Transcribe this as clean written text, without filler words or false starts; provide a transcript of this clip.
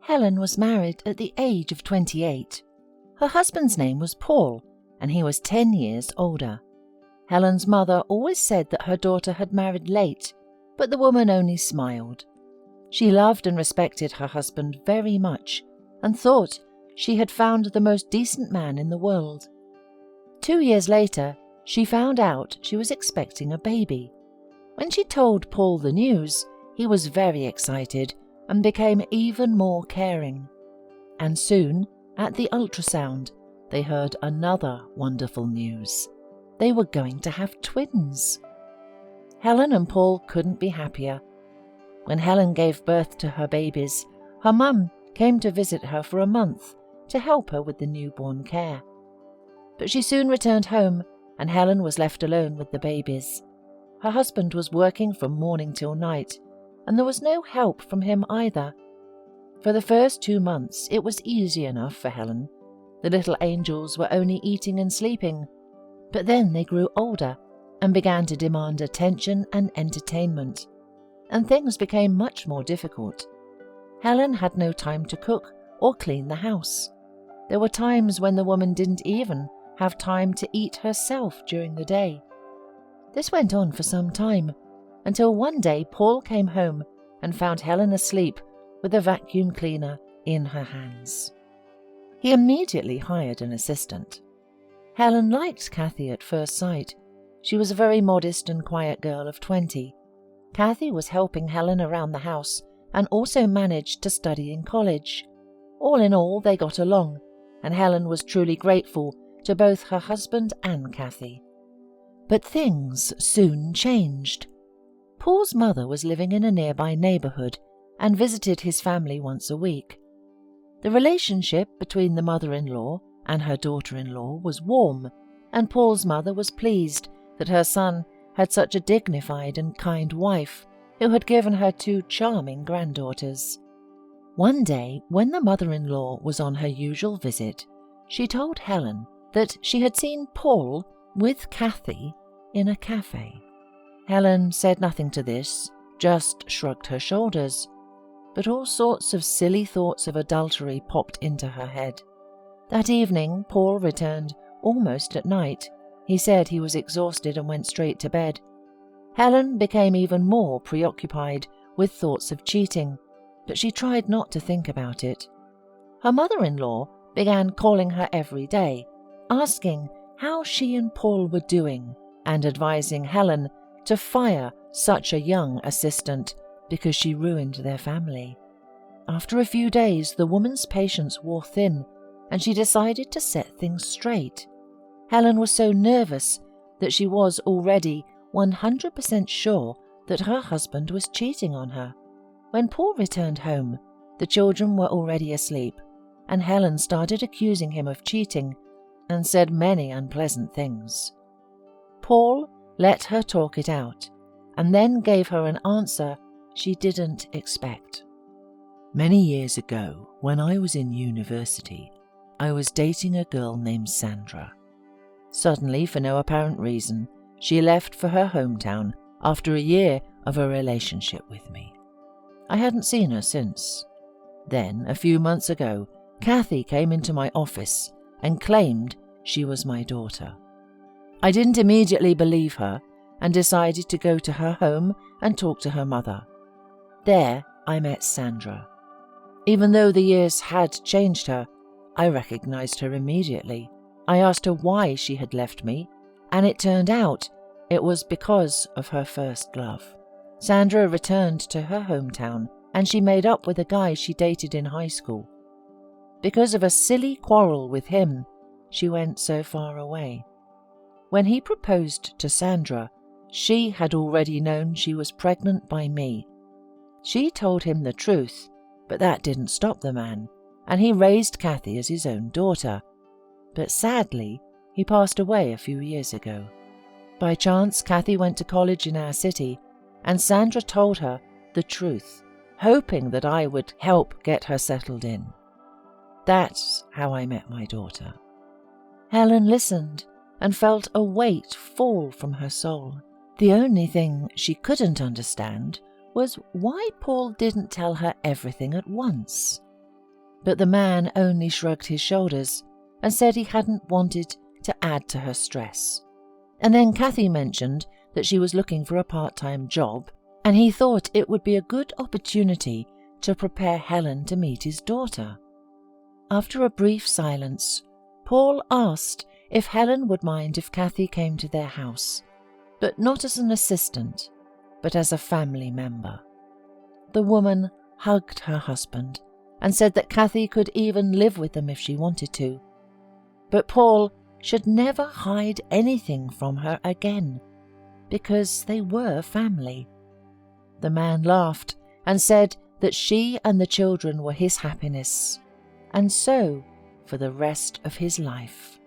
Helen was married at the age of 28. Her husband's name was Paul, and he was 10 years older. Helen's mother always said that her daughter had married late, but the woman only smiled. She loved and respected her husband very much and thought she had found the most decent man in the world. 2 years later, she found out she was expecting a baby. When she told Paul the news, he was very excited and became even more caring. And soon, at the ultrasound, they heard another wonderful news. They were going to have twins. Helen and Paul couldn't be happier. When Helen gave birth to her babies, her mum came to visit her for a month to help her with the newborn care. But she soon returned home, and Helen was left alone with the babies. Her husband was working from morning till night, and there was no help from him either. For the first 2 months, it was easy enough for Helen. The little angels were only eating and sleeping, but then they grew older and began to demand attention and entertainment, and things became much more difficult. Helen had no time to cook or clean the house. There were times when the woman didn't even have time to eat herself during the day. This went on for some time, until one day Paul came home and found Helen asleep with a vacuum cleaner in her hands. He immediately hired an assistant. Helen liked Kathy at first sight. She was a very modest and quiet girl of 20. Kathy was helping Helen around the house and also managed to study in college. All in all, they got along, and Helen was truly grateful to both her husband and Kathy. But things soon changed. Paul's mother was living in a nearby neighborhood and visited his family once a week. The relationship between the mother-in-law and her daughter-in-law was warm, and Paul's mother was pleased that her son had such a dignified and kind wife who had given her 2 charming granddaughters. One day, when the mother-in-law was on her usual visit, she told Helen that she had seen Paul with Kathy in a cafe. Helen said nothing to this, just shrugged her shoulders, but all sorts of silly thoughts of adultery popped into her head. That evening, Paul returned almost at night. He said he was exhausted and went straight to bed. Helen became even more preoccupied with thoughts of cheating, but she tried not to think about it. Her mother-in-law began calling her every day, asking how she and Paul were doing, and advising Helen to fire such a young assistant because she ruined their family. After a few days, the woman's patience wore thin, and she decided to set things straight. Helen was so nervous that she was already 100% sure that her husband was cheating on her. When Paul returned home, the children were already asleep, and Helen started accusing him of cheating and said many unpleasant things. Paul let her talk it out, and then gave her an answer she didn't expect. Many years ago, when I was in university, I was dating a girl named Sandra. Suddenly, for no apparent reason, she left for her hometown after a year of a relationship with me. I hadn't seen her since. Then, a few months ago, Kathy came into my office and claimed she was my daughter. I didn't immediately believe her and decided to go to her home and talk to her mother. There, I met Sandra. Even though the years had changed her, I recognized her immediately. I asked her why she had left me, and it turned out it was because of her first love. Sandra returned to her hometown, and she made up with a guy she dated in high school. Because of a silly quarrel with him, she went so far away. When he proposed to Sandra, she had already known she was pregnant by me. She told him the truth, but that didn't stop the man, and he raised Kathy as his own daughter. But sadly, he passed away a few years ago. By chance, Kathy went to college in our city, and Sandra told her the truth, hoping that I would help get her settled in. That's how I met my daughter. Helen listened and felt a weight fall from her soul. The only thing she couldn't understand was why Paul didn't tell her everything at once. But the man only shrugged his shoulders and said he hadn't wanted to add to her stress. And then Kathy mentioned that she was looking for a part-time job, and he thought it would be a good opportunity to prepare Helen to meet his daughter. After a brief silence, Paul asked if Helen would mind if Kathy came to their house, but not as an assistant, but as a family member. The woman hugged her husband and said that Kathy could even live with them if she wanted to. But Paul should never hide anything from her again, because they were family. The man laughed and said that she and the children were his happiness, and so for the rest of his life.